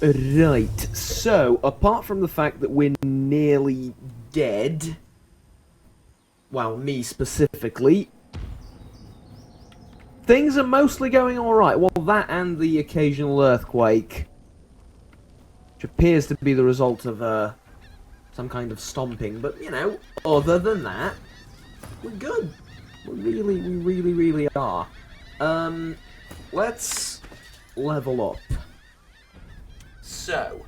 Right, so, apart from the fact that we're nearly dead, well, me specifically, things are mostly going alright. Well, that and the occasional earthquake, which appears to be the result of, some kind of stomping, but, you know, other than that, we're good. We really are. Let's level up. So,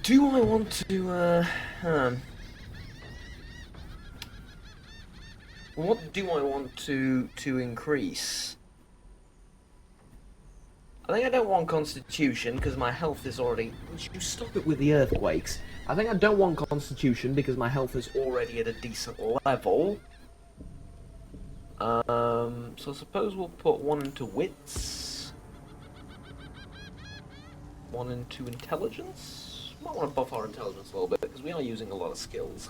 do I want to, what do I want to increase? I think I don't want Constitution, because my health is already... Would you stop it with the earthquakes? I think I don't want Constitution, because my health is already at a decent level. So I suppose we'll put one into Wits. One into Intelligence. Might want to buff our Intelligence a little bit, because we are using a lot of skills.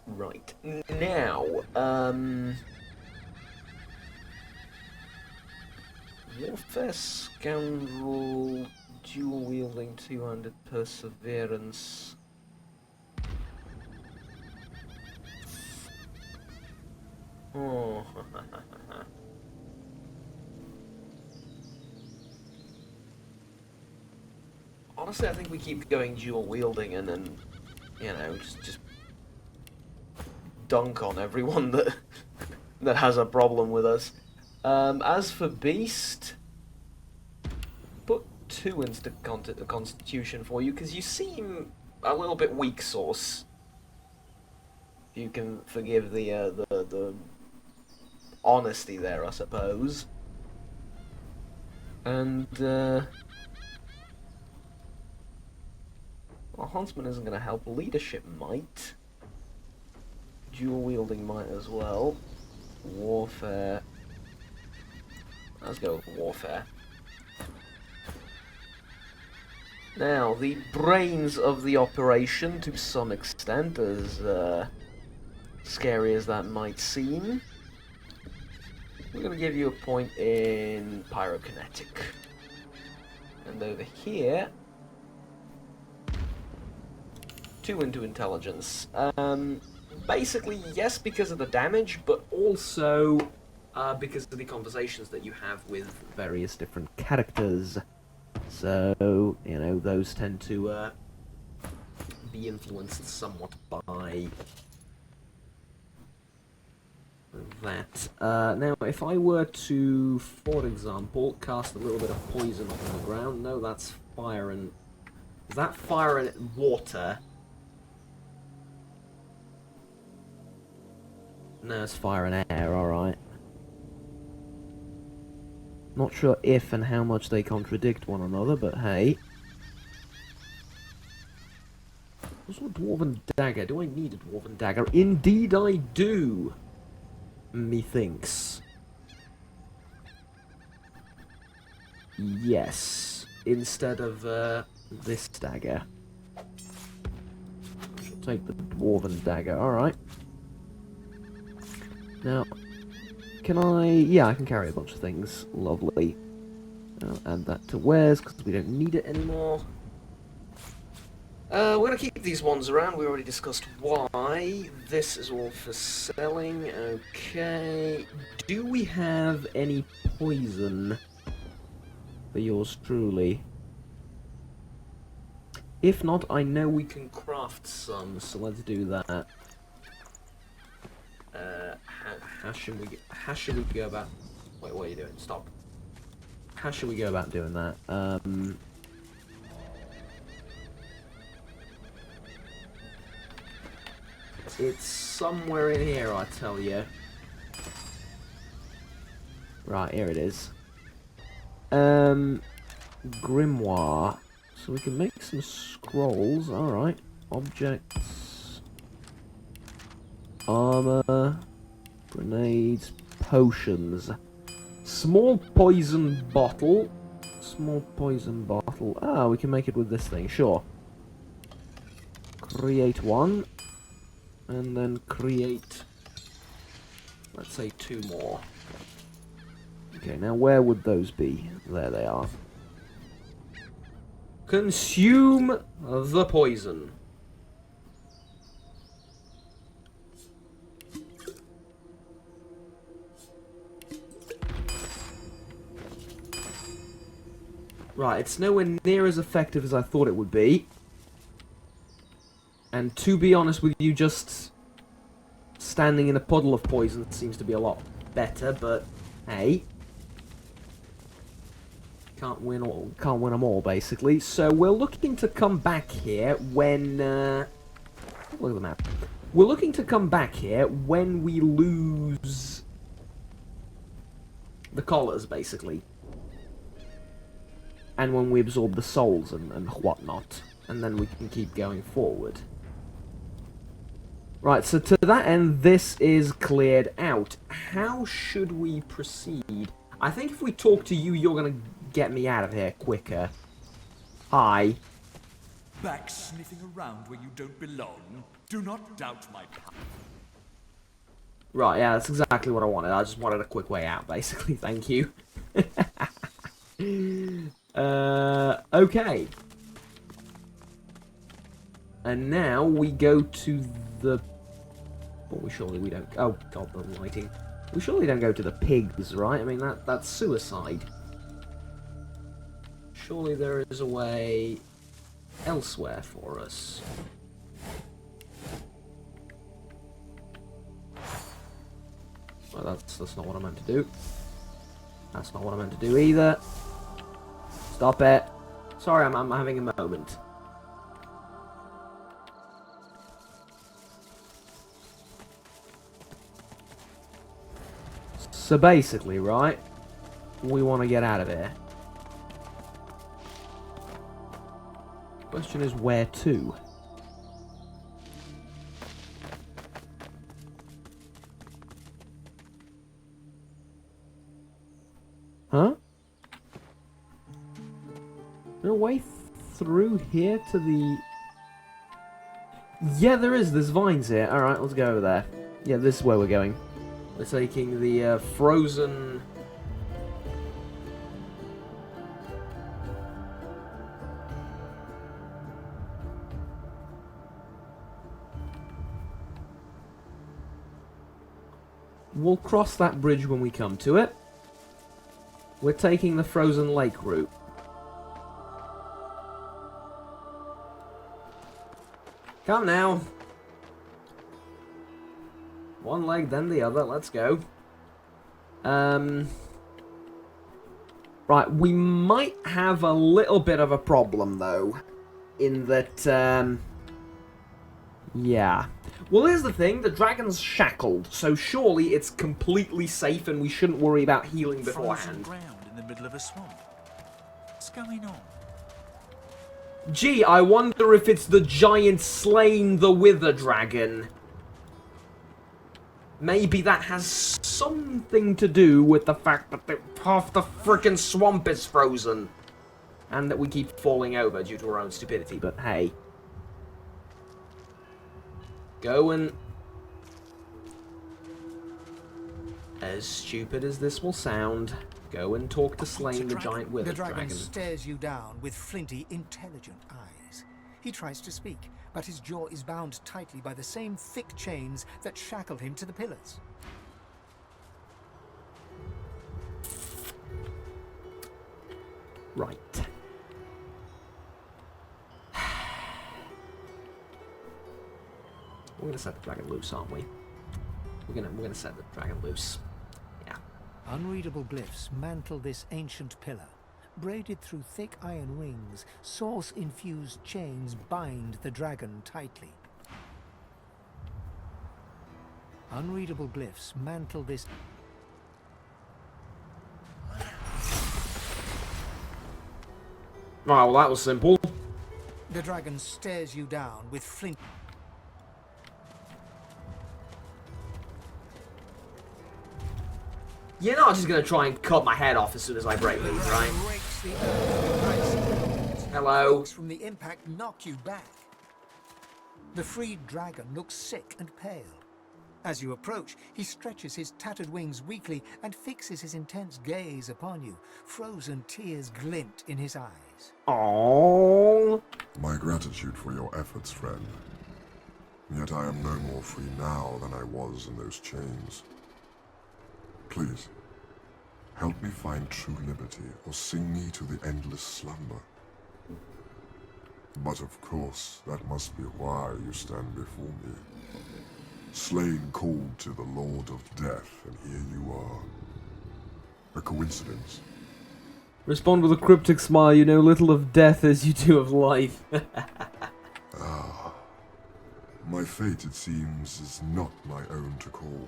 Right. Now, Warfare, Scoundrel, Dual Wielding, Two-Handed Perseverance. Oh. Honestly, I think we keep going dual wielding and then, you know, just dunk on everyone that that has a problem with us. As for Beast, put 2 into Constitution for you, because you seem a little bit weak sauce. If you can forgive the honesty there, I suppose. And, well, Huntsman isn't going to help. Leadership might. Dual wielding might as well. Warfare. Let's go with Warfare. Now, the brains of the operation, to some extent, as scary as that might seem, we're going to give you a point in Pyrokinetic. And over here, 2 into Intelligence. Basically, yes, because of the damage, but also because of the conversations that you have with various different characters. So, you know, those tend to be influenced somewhat by that. Now, if I were to, for example, cast a little bit of poison on the ground, no, that's fire and... Is that fire and water? No, it's fire and air, alright. Not sure if and how much they contradict one another, but hey. Also a Dwarven Dagger. Do I need a Dwarven Dagger? Indeed I do! Methinks. Yes. Instead of, this dagger. I'll take the Dwarven Dagger, alright. Now, can I... Yeah, I can carry a bunch of things. Lovely. I'll add that to wares, because we don't need it anymore. We're going to keep these ones around. We already discussed why. This is all for selling. Okay. Do we have any poison for yours truly? If not, I know we can craft some, so let's do that. How should we go about... Wait, what are you doing? Stop. How should we go about doing that? It's somewhere in here, I tell you. Right, here it is. Grimoire. So we can make some scrolls, alright. Objects. Armor. Grenades. Potions. Small poison bottle. Small poison bottle. Ah, we can make it with this thing, sure. Create one. And then create, let's say, 2 more. Okay, now where would those be? There they are. Consume the poison. Right, it's nowhere near as effective as I thought it would be. And to be honest with you, just standing in a puddle of poison seems to be a lot better, but hey. Can't win them all, basically. So we're looking to come back here when... look at the map. We're looking to come back here when we lose the collars, basically. And when we absorb the souls and whatnot. And then we can keep going forward. Right, so to that end, this is cleared out. How should we proceed? I think if we talk to you, you're going to get me out of here quicker. Hi. Back sniffing around where you don't belong? Do not doubt my power. Right, yeah, that's exactly what I wanted. I just wanted a quick way out, basically. Thank you. Okay. And now we go to the... Well, we don't... Oh, God, the lighting. We surely don't go to the pigs, right? I mean, that's suicide. Surely there is a way elsewhere for us. Well, that's not what I meant to do. That's not what I meant to do either. Stop it. Sorry, I'm having a moment. So basically, right, we want to get out of here. Question is, where to? Huh? Is there a way through here to the... Yeah, there is. There's vines here. Alright, let's go over there. Yeah, this is where we're going. We're taking the frozen... We'll cross that bridge when we come to it. We're taking the frozen lake route. Come now. One leg, then the other. Let's go. Right, we might have a little bit of a problem, though. In that, yeah. Well, here's the thing. The dragon's shackled, so surely it's completely safe and we shouldn't worry about healing beforehand. Frozen ground in the middle of a swamp. What's going on? Gee, I wonder if it's the giant slain the wither dragon. Maybe that has something to do with the fact that half the frickin' swamp is frozen. And that we keep falling over due to our own stupidity, but hey. Go and... As stupid as this will sound, go and talk to Slain the giant wither dragon. The dragon stares you down with flinty, intelligent eyes. He tries to speak, but his jaw is bound tightly by the same thick chains that shackled him to the pillars. Right. We're gonna set the dragon loose, aren't we? We're gonna set the dragon loose. Yeah. Unreadable glyphs mantle this ancient pillar. Braided through thick iron rings, source-infused chains bind the dragon tightly. Unreadable glyphs mantle this... Right, well that was simple. The dragon stares you down with flint... You're not just gonna try and cut my head off as soon as I break these, right? Hello? From the impact knock you back. The freed dragon looks sick and pale. As you approach, he stretches his tattered wings weakly and fixes his intense gaze upon you. Frozen tears glint in his eyes. Oh. My gratitude for your efforts, friend. Yet I am no more free now than I was in those chains. Please, help me find true liberty, or sing me to the endless slumber. But of course, that must be why you stand before me. Slain called to the Lord of Death, and here you are. A coincidence? Respond with a cryptic smile. You know little of death as you do of life. My fate, it seems, is not my own to call.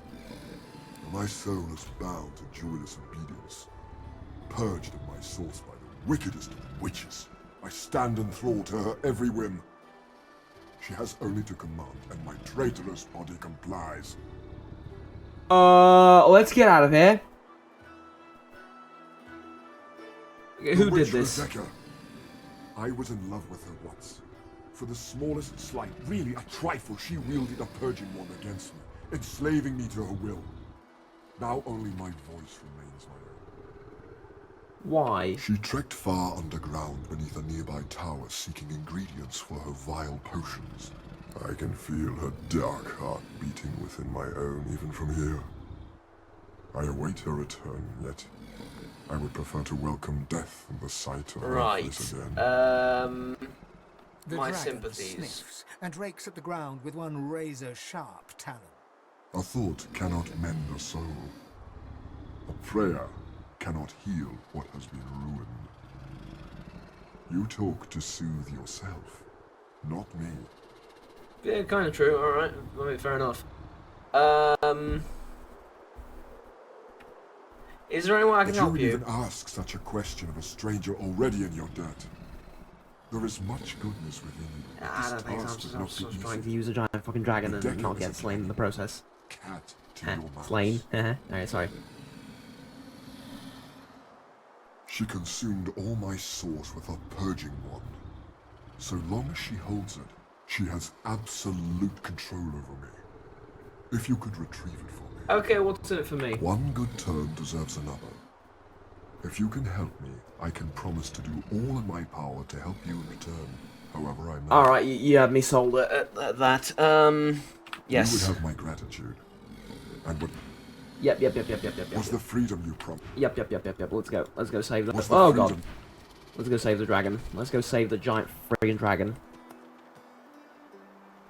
My soul is bound to joyless obedience. Purged at my source by the wickedest of witches, I stand enthralled to her every whim. She has only to command, and my traitorous body complies. Let's get out of here. Okay, who The did witch this? Rebecca. I was in love with her once. For the smallest slight, really a trifle, she wielded a purging wand against me, enslaving me to her will. Now only my voice remains my own. Why? She trekked far underground beneath a nearby tower seeking ingredients for her vile potions. I can feel her dark heart beating within my own even from here. I await her return, yet I would prefer to welcome death in the sight of her face again. The My dragon sympathies. sniffs and rakes at the ground with one razor-sharp talon. A thought cannot mend a soul. A prayer cannot heal what has been ruined. You talk to soothe yourself, not me. Yeah, kind of true. All right, I mean, fair enough. Is there anyone I can That you help would you? even ask such a question of a stranger already in your debt. There is much goodness within you. but I this don't think so. task I'm will just not be trying to easy. use a giant fucking dragon The and not Decker get is a slain in the dragon. process. Cat to your mouth. Slain. Alright, sorry. She consumed all my source with her purging wand. So long as she holds it, she has absolute control over me. If you could retrieve it for me. Okay, what's in it for me? One good turn deserves another. If you can help me, I can promise to do all in my power to help you in return, however I may. Alright, you had me sold at that. Yes. You would have my gratitude. And what Yep. was the freedom you promised? Yep. Let's go. Let's go save the. Was the Oh freedom god. Let's go save the dragon. Let's go save the giant friggin' dragon.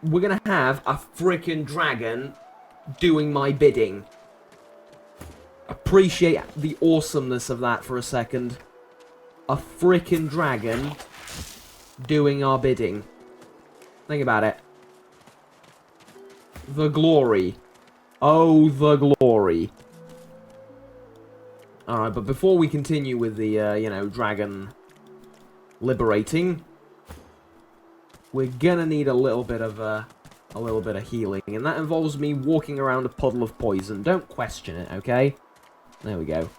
We're gonna have a frickin' dragon doing my bidding. Appreciate the awesomeness of that for a second. A frickin' dragon doing our bidding. Think about it. The glory. Oh, the glory. Alright, but before we continue with the, dragon liberating, we're gonna need a little bit of healing, and that involves me walking around a puddle of poison. Don't question it, okay? There we go.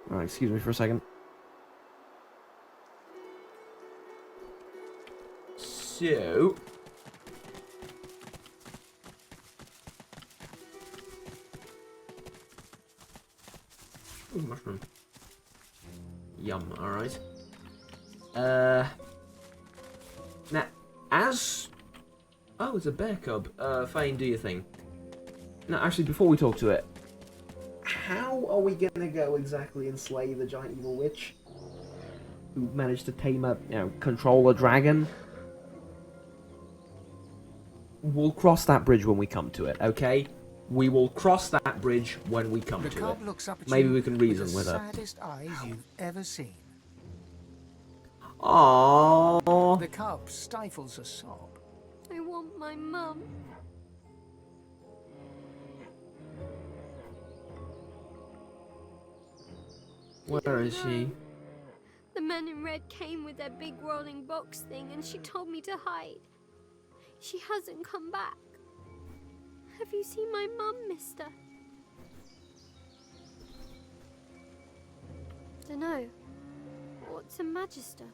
Alright, excuse me for a second. So... Ooh, mushroom. Yum, alright. Now, as... Oh, it's a bear cub. Fine, do your thing. Now, actually, before we talk to it, how are we gonna go exactly and slay the giant evil witch? Who managed to tame a, control a dragon? We'll cross that bridge when we come to it, okay? We will cross that bridge when we come The to cub it. looks up at Maybe you we can reason with the her. saddest eyes you've ever seen. Aww. The cub stifles a sob. I want my mum. Where is she? The men in red came with their big rolling box thing and she told me to hide. She hasn't come back. Have you seen my mum, mister? Dunno. What's a magister?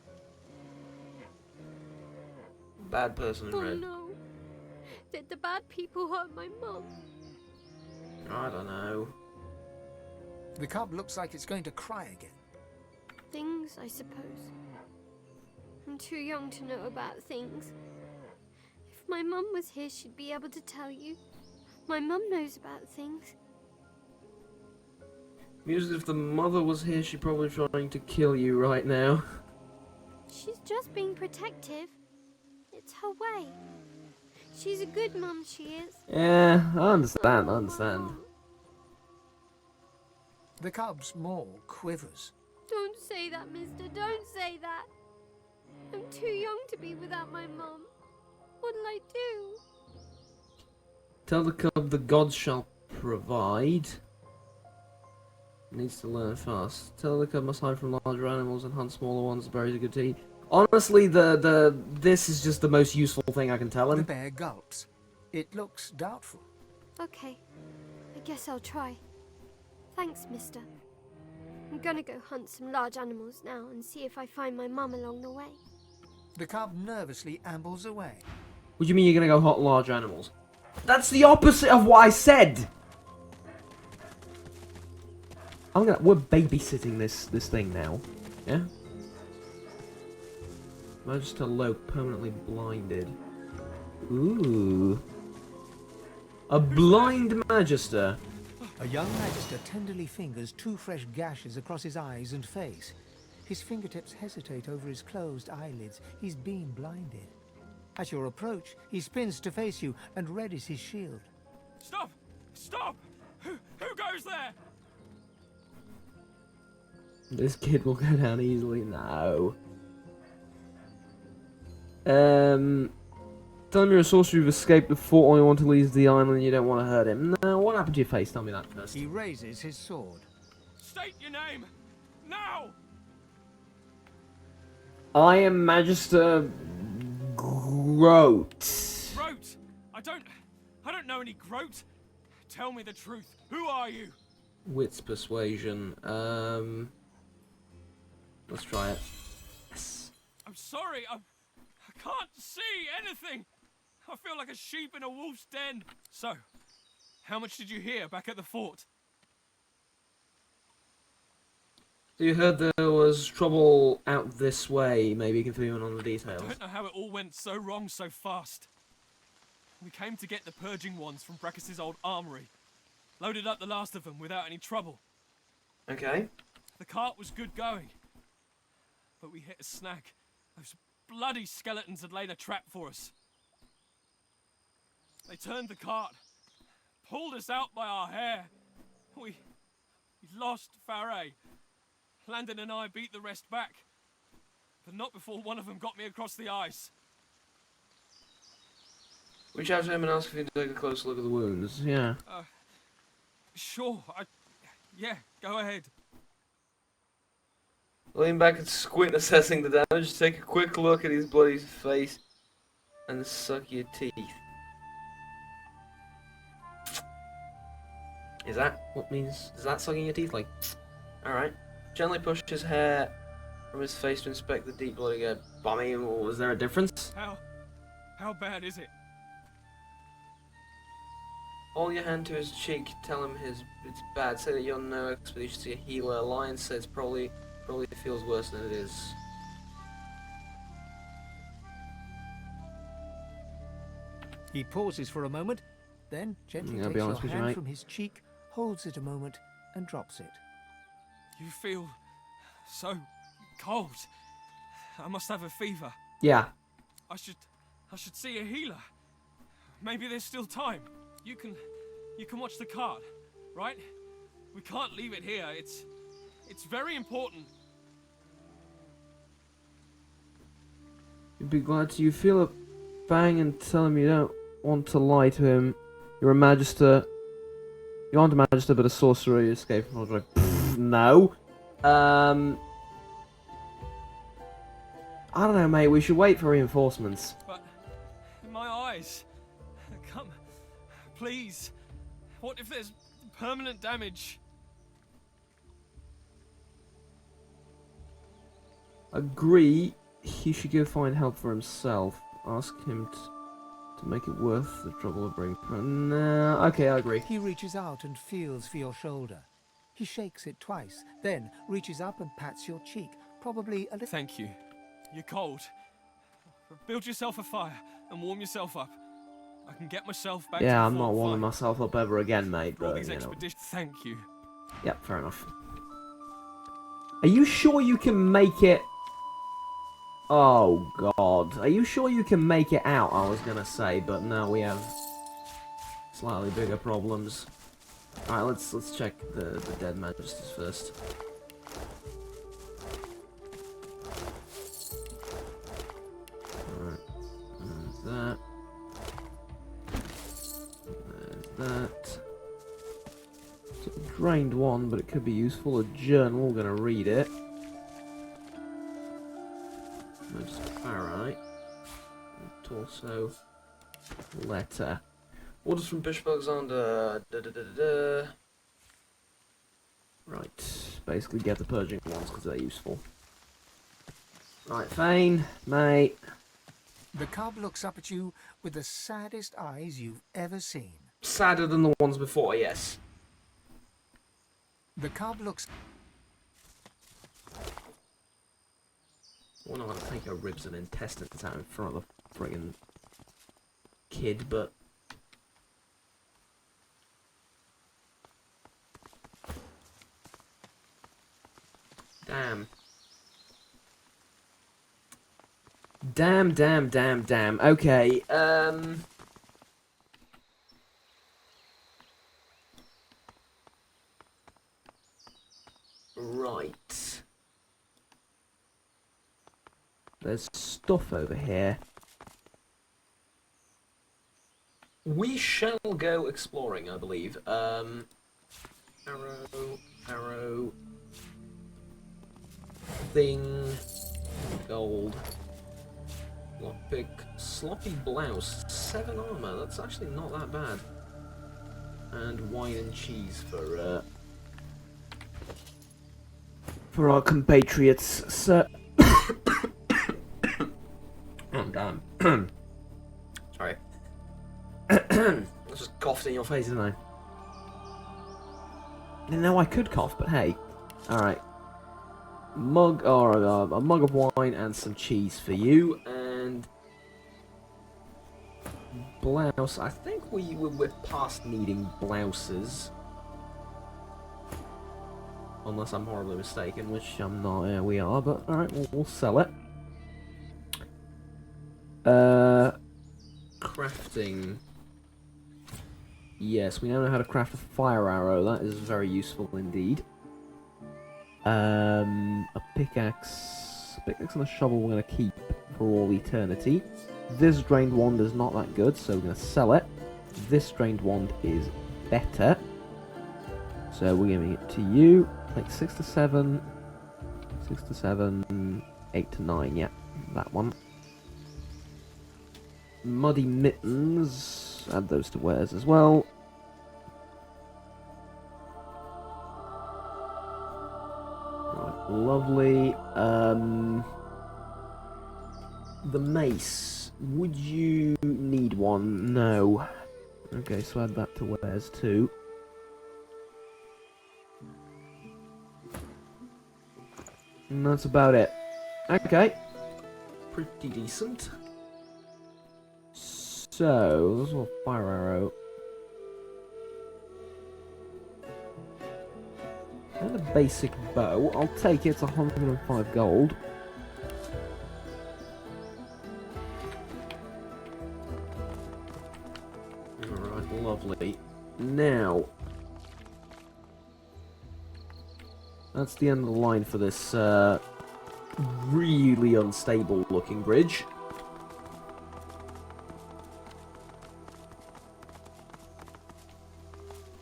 bad person in Oh red? no. Did the bad people hurt my mum? I don't know. The cub looks like it's going to cry again. Things, I suppose. I'm too young to know about things. If my mum was here, she'd be able to tell you. My mum knows about things. Music, if the mother was here, she'd probably trying to kill you right now. She's just being protective. It's her way. She's a good mum, she is. Yeah, I understand, I Oh, understand. Mum. The cub's maw quivers. Don't say that, mister. Don't say that. I'm too young to be without my mum. What'll I do? Tell the cub the gods shall provide. Needs to learn fast. Tell the cub must hide from larger animals and hunt smaller ones. Berries are good to eat. Honestly, this is just the most useful thing I can tell The him. bear gulps. It looks doubtful. Okay. I guess I'll try. Thanks, mister. I'm gonna go hunt some large animals now and see if I find my mum along the way. The cub nervously ambles away. What do you mean you're gonna go hunt large animals? That's the opposite of what I said. We're babysitting this thing now. Yeah? Magister low, permanently blinded. Ooh. A blind Magister. A young magister tenderly fingers 2 fresh gashes across his eyes and face. His fingertips hesitate over his closed eyelids. He's been blinded. At your approach, he spins to face you and readies his shield. Stop! Stop! Who goes there? This kid will go down easily. No. Thunder, a sorcerer who've escaped the fort, only want to leave the island, you don't want to hurt him. No, what happened to your face? Tell me that first. He raises his sword. State your name! Now! I am Magister Groat. Groat! I don't know any Groat. Tell me the truth. Who are you? Wits persuasion. Let's try it. Yes. I'm sorry, I can't see anything. I feel like a sheep in a wolf's den. So, how much did you hear back at the fort? So you heard there was trouble out this way. Maybe you can fill me in on the I details. don't know how it all went so wrong so fast. We came to get the purging wands from Breckus's old armory. Loaded up the last of them without any trouble. Okay. The cart was good going. But we hit a snag. Those bloody skeletons had laid a trap for us. They turned the cart, pulled us out by our hair. We lost Faray. Landon and I beat the rest back. But not before one of them got me across the ice. Reach out to him and ask if he can take a close look at the wounds. Yeah. Sure, yeah, go ahead. Lean back and squint, assessing the damage. Take a quick look at his bloody face and suck your teeth. Is that what means? Is that sucking your teeth? Like, alright. Gently push his hair from his face to inspect the deep blood again. I mean, was there a difference? How bad is it? Hold your hand to his cheek. Tell him it's bad. Say that you're no expert. You should see a healer. Lion says probably feels worse than it is. He pauses for a moment, then gently I'll be takes honest your with you, hand mate. from his cheek, holds it a moment, and drops it. You feel so cold. I must have a fever. Yeah. I should see a healer. Maybe there's still time. You can watch the cart, right? We can't leave it here. It's very important. You'd be glad to. You feel a bang and tell him you don't want to lie to him. You're a magister. You aren't a magister, but a sorcerer. You escaped from like, no. I don't know, mate. We should wait for reinforcements. But my eyes. Come, please. What if there's permanent damage? Agree. He should go find help for himself. ask him to make it worth the trouble of bringing... No, okay, I agree. He reaches out and feels for your shoulder. He shakes it twice, then reaches up and pats your cheek, probably a little... Thank you. You're cold. Build yourself a fire and warm yourself up. I can get myself back to the Yeah, I'm not fort warming fine. myself up ever again, mate, For all but, these you know. expeditions. Thank you. Yeah, fair enough. Are you sure you can make it... Oh, God. Are you sure you can make it out, I was gonna say, but no, we have slightly bigger problems. Alright, let's check the dead magisters first. Alright, there's that. There's that. It's a drained one, but it could be useful. A journal, we're gonna read it. Alright. Torso. Letter. Orders from Bishop Alexander. Right. Basically get the purging ones because they're useful. Right, Fane, mate. The cub looks up at you with the saddest eyes you've ever seen. Sadder than the ones before, yes. The cub looks... Well, I'm gonna take her ribs and intestines out in front of the friggin' kid, but... Damn. Damn. Okay, Right. There's stuff over here. We shall go exploring, I believe. Arrow. Thing. Gold. Lockpick. Sloppy blouse. 7 armor. That's actually not that bad. And wine and cheese for our compatriots, sir. Oh, damn. Sorry. I just coughed in your face, didn't I? Didn't know I could cough, but hey. Alright. Mug, or a mug of wine and some cheese for you, and... blouse. I think we're past needing blouses. Unless I'm horribly mistaken, which I'm not. Yeah, we are, but alright, we'll sell it. Crafting. Yes, we now know how to craft a fire arrow. That is very useful indeed. A pickaxe and a shovel we're going to keep for all eternity. This drained wand is not that good, so we're going to sell it. This drained wand is better. So we're giving it to you. Like 6 to 7, 6 to 7, 8 to 9, yeah, that one. Muddy mittens, add those to wares as well. Right, lovely. The mace, would you need one? No. Okay, so add that to wares too. And that's about it. Okay. Pretty decent. So, this is a fire arrow. And a basic bow. I'll take it, it's 105 gold. Alright, lovely. Now, that's the end of the line for this really unstable looking bridge.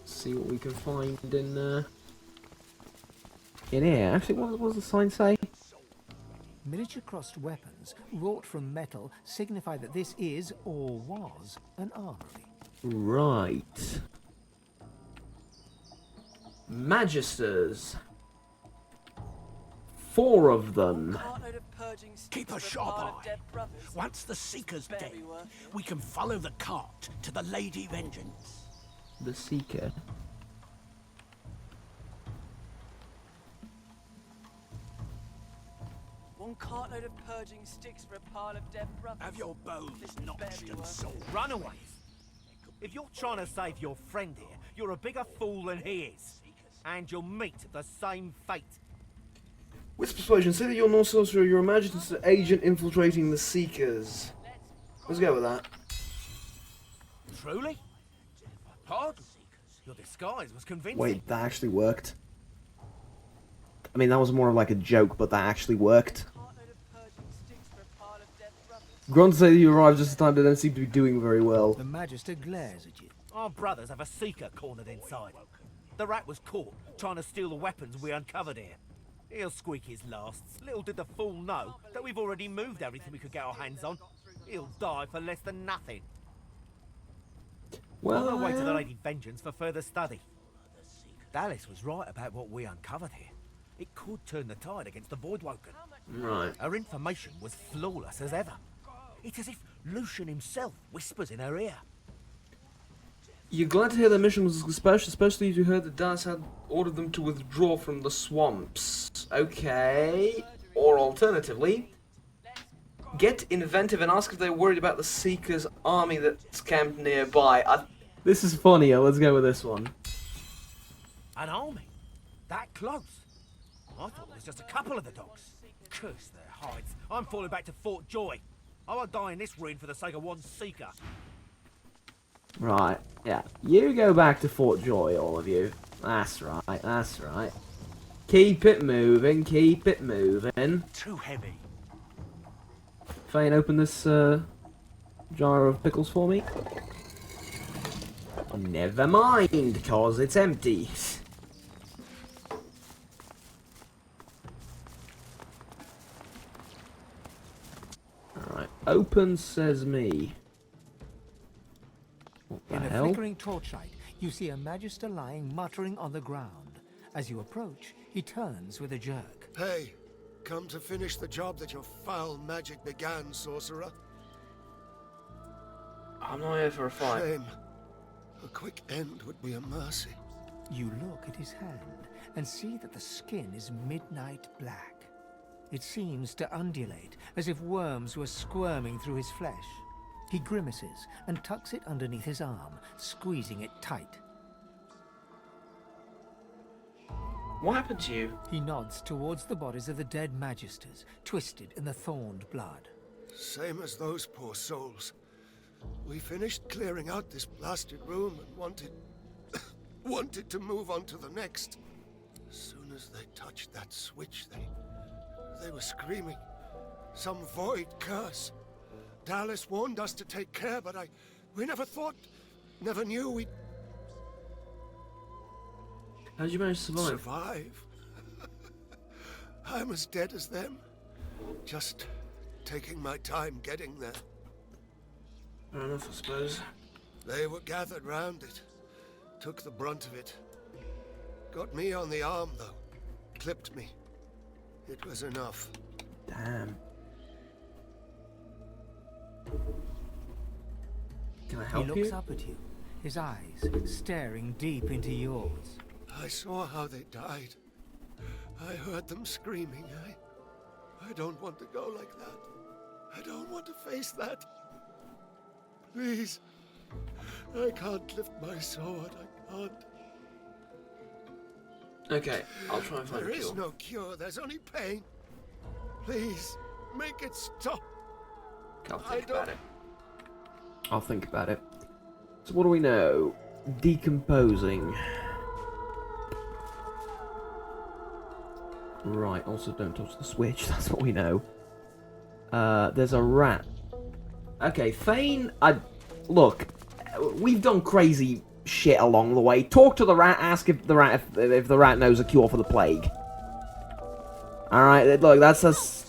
See what we can find in here. Actually, what does the sign say? Miniature crossed weapons wrought from metal signify that this is, or was, an armory. Right. Magisters. 4 of them. Keep a sharp eye. Once the Seeker's dead, we can follow the cart to the Lady Vengeance. The Seeker. One cartload of purging sticks for a pile of dead brothers. Have your bows notched and sold. Runaways! If you're trying to save your friend here, you're a bigger fool than he is. And you'll meet the same fate. With persuasion, say that you're not sorcerer, you're a magic's agent infiltrating the Seekers. Let's go with that. Truly? Pardon? Your disguise was convincing. Wait, that actually worked. I mean, that was more of like a joke, but that actually worked. Grunt say that you arrived just in time, they don't seem to be doing very well. The Magister glares at you. Our brothers have a Seeker cornered inside. The rat was caught trying to steal the weapons we uncovered here. He'll squeak his lasts. Little did the fool know that we've already moved everything we could get our hands on. He'll die for less than nothing. Well, On our way to the Lady Vengeance for further study. Dallas was right about what we uncovered here. It could turn the tide against the Voidwoken. right. Her information was flawless as ever. It's as if Lucian himself whispers in her ear. You're glad to hear their mission was suspicious, especially if you heard that Dallas had ordered them to withdraw from the swamps. Okay. Or alternatively, get inventive and ask if they're worried about the Seekers' army that's camped nearby. This is funnier, let's go with this one. An army? That close? I thought it was just a couple of the dogs. Curse their hides. I'm falling back to Fort Joy. I won't die in this ruin for the sake of one Seeker. Right, yeah. You go back to Fort Joy, all of you. That's right, that's right. Keep it moving, keep it moving. Too heavy. Fane, open this jar of pickles for me. Never mind, cause it's empty. Alright, open sesame. What the In a hell? flickering torchlight, you see a Magister lying muttering on the ground. As you approach, he turns with a jerk. Hey, come to finish the job that your foul magic began, sorcerer? I'm not here for a fight. Shame. A quick end would be a mercy. You look at his hand and see that the skin is midnight black. It seems to undulate, as if worms were squirming through his flesh. He grimaces and tucks it underneath his arm, squeezing it tight. What happened to you? He nods towards the bodies of the dead Magisters, twisted in the thorned blood. Same as those poor souls. We finished clearing out this blasted room and wanted to move on to the next. As soon as they touched that switch, they were screaming. Some void curse. Dallas warned us to take care, but we never knew we'd How did you manage to survive? survive. I'm as dead as them. Just taking my time getting there. Fair enough, I suppose. They were gathered round it. Took the brunt of it. Got me on the arm, though. Clipped me. It was enough. Damn. Can I He help looks you? up at you, his eyes staring deep into yours. I saw how they died. I heard them screaming. I don't want to go like that. I don't want to face that. Please. I can't lift my sword. I can't. Okay, I'll try and find There a is cure. no cure. There's only pain. Please, make it stop. I'll I think about don't- it. I'll think about it. So what do we know? Decomposing. Right, also don't touch the switch, that's what we know. There's a rat. Okay, Thane, look, we've done crazy shit along the way. Talk to the rat, ask if the rat knows a cure for the plague. Alright, look,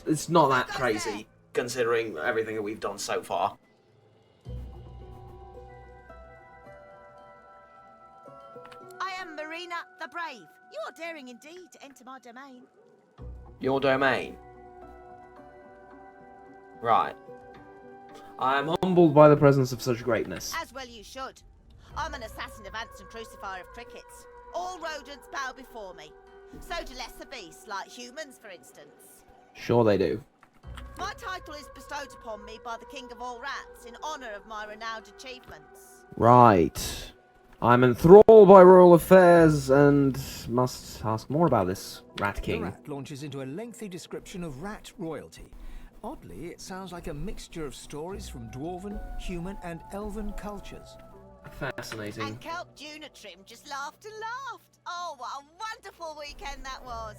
it's not that crazy, Considering everything that we've done so far. I am Marina the Brave. You are daring indeed to enter my domain. Your domain. Right. I am humbled by the presence of such greatness. As well you should. I'm an assassin of ants and crucifier of crickets. All rodents bow before me. So do lesser beasts, like humans, for instance. Sure they do. My title is bestowed upon me by the King of all Rats in honour of my renowned achievements. Right. I'm enthralled by royal affairs and must ask more about this Rat The King. rat launches into a lengthy description of rat royalty. Oddly, it sounds like a mixture of stories from dwarven, human, and elven cultures. Fascinating. And Kelp Junitrim just laughed and laughed. Oh, what a wonderful weekend that was.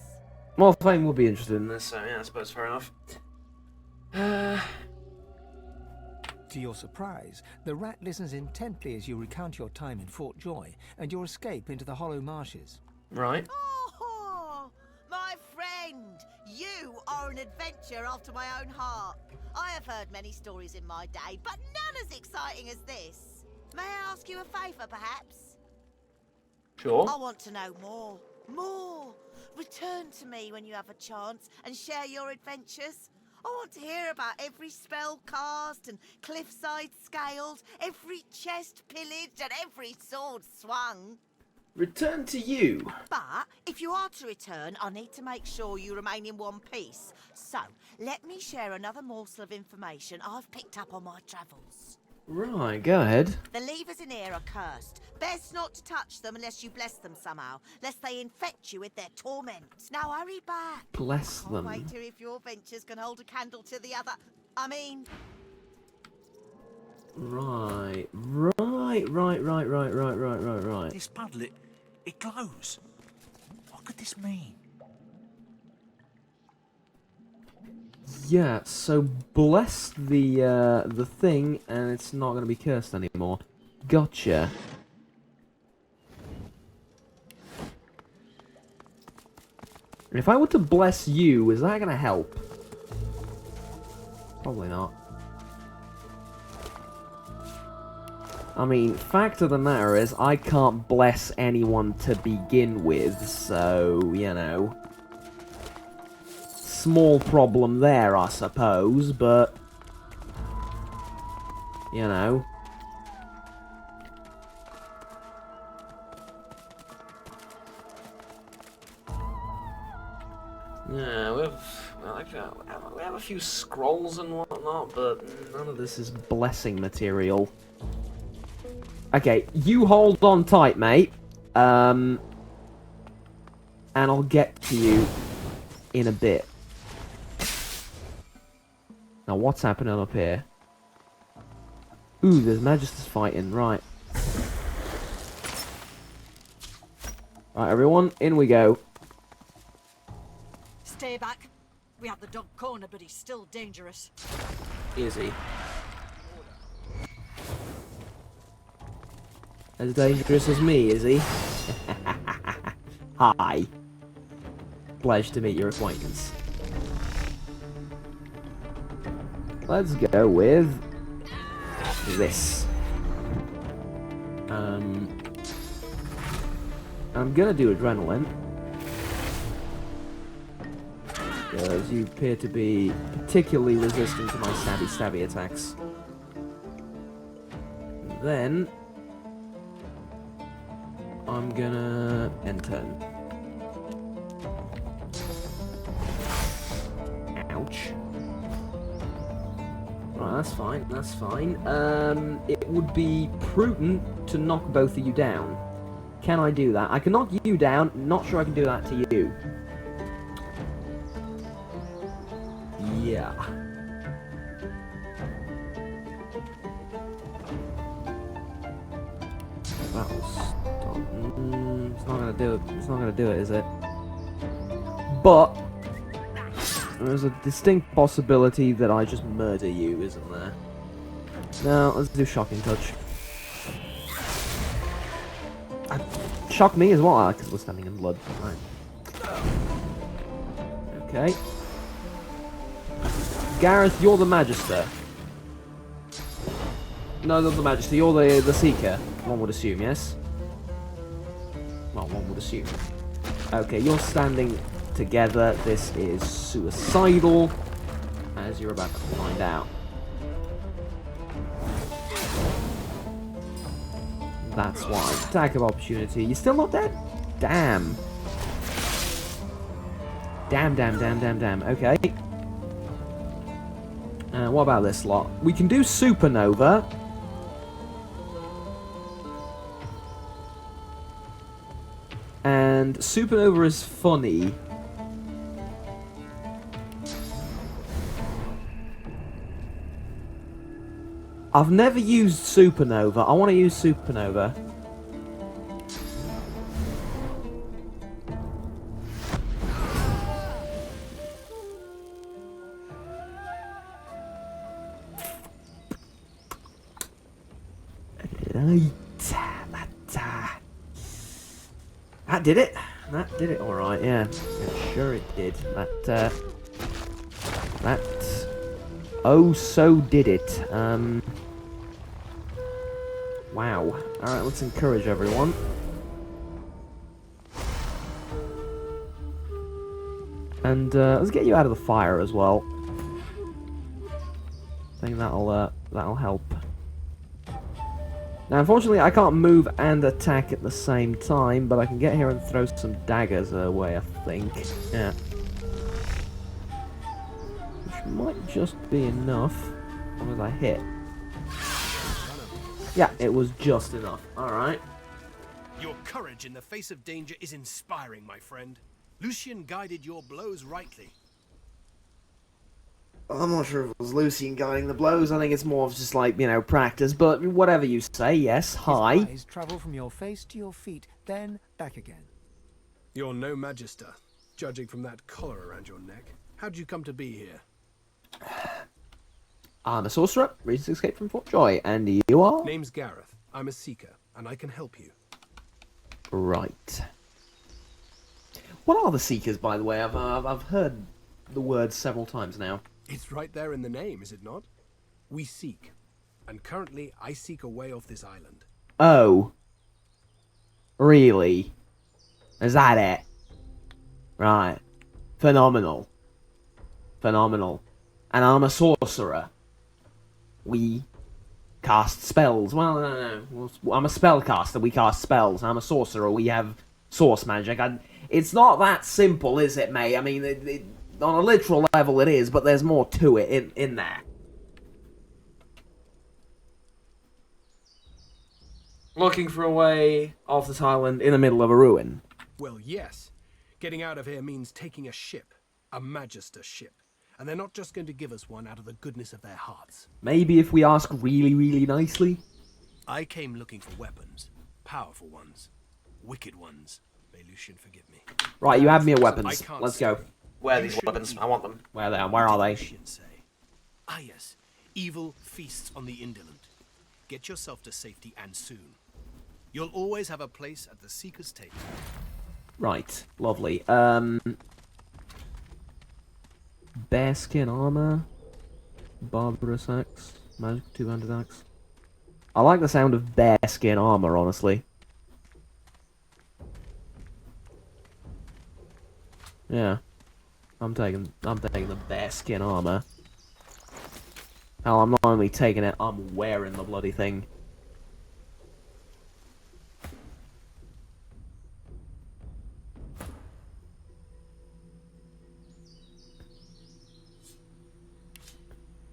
Well, Fame will be interested in this. So yeah, I suppose fair enough. To your surprise, the rat listens intently as you recount your time in Fort Joy and your escape into the Hollow Marshes. Right. Oh, my friend, you are an adventure after my own heart. I have heard many stories in my day, but none as exciting as this. May I ask you a favour, perhaps? Sure. I want to know more. More. Return to me when you have a chance and share your adventures. I want to hear about every spell cast and cliffside scaled, every chest pillaged and every sword swung. Return to you. But if you are to return, I need to make sure you remain in one piece. So, let me share another morsel of information I've picked up on my travels. Right, go ahead. The levers in here are cursed. Best not to touch them unless you bless them somehow, lest they infect you with their torment. Now hurry back. Bless Can't them. wait to hear if your ventures can hold a candle to the other. I mean... Right. This puddle, it glows. What could this mean? Yeah, so bless the thing, and it's not going to be cursed anymore. Gotcha. If I were to bless you, is that going to help? Probably not. I mean, fact of the matter is, I can't bless anyone to begin with, so, you know. Small problem there, I suppose, but... You know. Yeah, we have a few scrolls and whatnot, but None of this is blessing material. Okay, you hold on tight, mate. And I'll get to you in a bit. Now, what's happening up here? Ooh, there's Magisters fighting, right. Right, everyone, in we go. Stay back. We have the dog cornered, but he's still dangerous. Is he? As dangerous as me, is he? Hi. Pleasure to meet your acquaintance. Let's go with this. I'm gonna do adrenaline. Because you appear to be particularly resistant to my stabby attacks. And then I'm gonna end turn. Ouch. Right, that's fine, that's fine. It would be prudent to knock both of you down. Can I do that? I can knock you down, not sure I can do that to you. Yeah. That'll stop. It's not gonna do it. It's not gonna do it, is it? But there's a distinct possibility that I just murder you, isn't there? Now let's do shocking touch. Shock me as well, because we're standing in blood. Right. Okay. Gareth, you're the Magister. No, not the Magister, you're the Seeker. One would assume, yes? Well, one would assume. Okay, you're standing together. This is suicidal, as you're about to find out. That's why. Attack of opportunity. You're still not dead? Damn. Damn. Okay. What about this lot? We can do Supernova. And Supernova is funny. I've never used Supernova. I want to use Supernova. That did it. That did it alright, yeah. Sure it did. That, oh, so did it. Wow. Alright, let's encourage everyone. And, let's get you out of the fire as well. I think that'll help. Now, unfortunately, I can't move and attack at the same time, but I can get here and throw some daggers away, I think. Yeah. Which might just be enough. As long as I hit. Yeah, it was just enough. Alright. Your courage in the face of danger is inspiring, my friend. Lucian guided your blows rightly. I'm not sure if it was Lucian guiding the blows. I think it's more of just like, you know, practice. But whatever you say, yes. Hi. His eyes travel from your face to your feet, then back again. You're no magister, judging from that collar around your neck. How'd you come to be here? I'm a sorcerer, recently escaped from Fort Joy, and you are? Name's Gareth. I'm a seeker, and I can help you. Right. What are the seekers, by the way? I've heard the word several times now. It's right there in the name, is it not? We seek, and currently I seek a way off this island. Oh. Really? Is that it? Right. Phenomenal. Phenomenal. And I'm a sorcerer. We cast spells. Well, no. I'm a spellcaster. We cast spells. I'm a sorcerer. We have source magic. It's not that simple, is it, mate? I mean, on a literal level it is, but there's more to it in there. Looking for a way off this island in the middle of a ruin. Well, yes. Getting out of here means taking a ship. A magister ship. And they're not just going to give us one out of the goodness of their hearts. Maybe if we ask really, really nicely? I came looking for weapons. Powerful ones. Wicked ones. May Lucian forgive me. Right, you have me at weapons. Let's go. Where are these weapons? I want them. Where they are? Where are they? Ah, yes. Evil feasts on the indolent. Get yourself to safety, and soon. You'll always have a place at the Seeker's table. Right. Lovely. Bearskin armor. Barbarous axe. Magic two-handed axe. I like the sound of bearskin armor, honestly. Yeah. I'm taking the bearskin armor. Hell, I'm not only taking it, I'm wearing the bloody thing.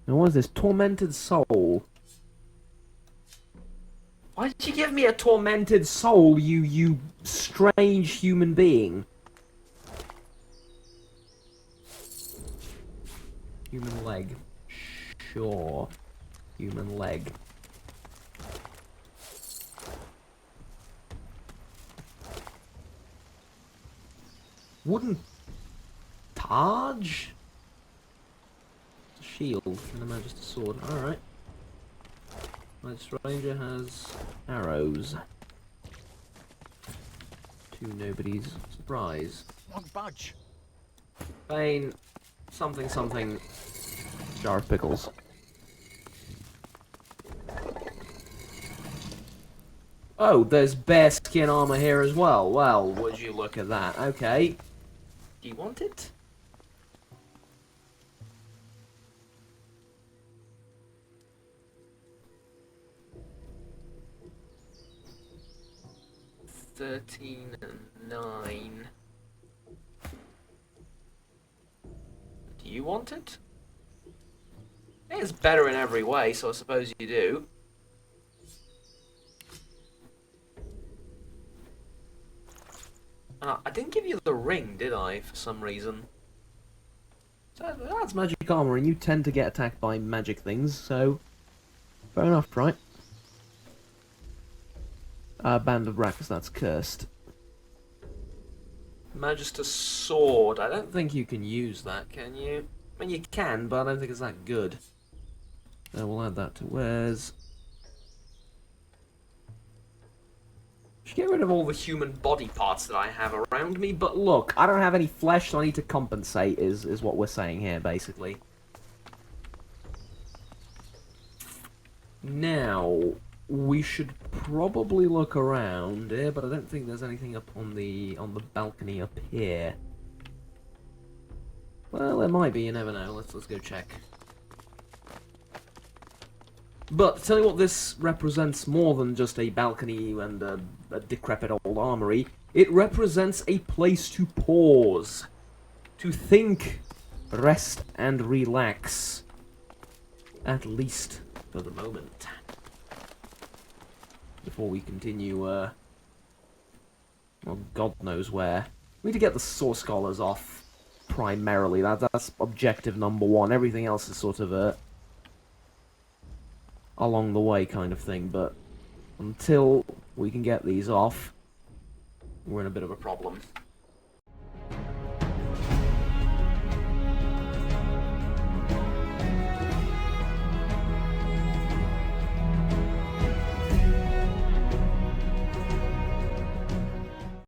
Now what is this? Tormented soul. Why did you give me a tormented soul, you strange human being? Human leg. Sure. Human leg. Wooden Taj? Shield and a Magister sword. Alright. Magister Ranger has arrows. To nobody's surprise. Won't budge. Bane. Something something. Jar of pickles. Oh, there's bearskin armor here as well. Well, would you look at that? Okay. Do you want it? $13 and $9. Do you want it? It's better in every way, so I suppose you do. I didn't give you the ring, did I, for some reason? So that's magic armor, and you tend to get attacked by magic things, so... Fair enough, right? Band of Rackers, that's cursed. Magister's sword. I don't think you can use that, can you? I mean, you can, but I don't think it's that good. We'll add that to wares. Should get rid of all the human body parts that I have around me, but look, I don't have any flesh, so I need to compensate, is what we're saying here, basically. Now, we should probably look around here, but I don't think there's anything up on the balcony up here. Well, there might be, you never know. Let's go check. But, tell you what, this represents more than just a balcony and a decrepit old armory. It represents a place to pause, to think, rest and relax. At least for the moment. Before we continue, well, God knows where. We need to get the Source Scholars off, primarily. That's objective number one. Everything else is sort of a along the way kind of thing, but until we can get these off, we're in a bit of a problem.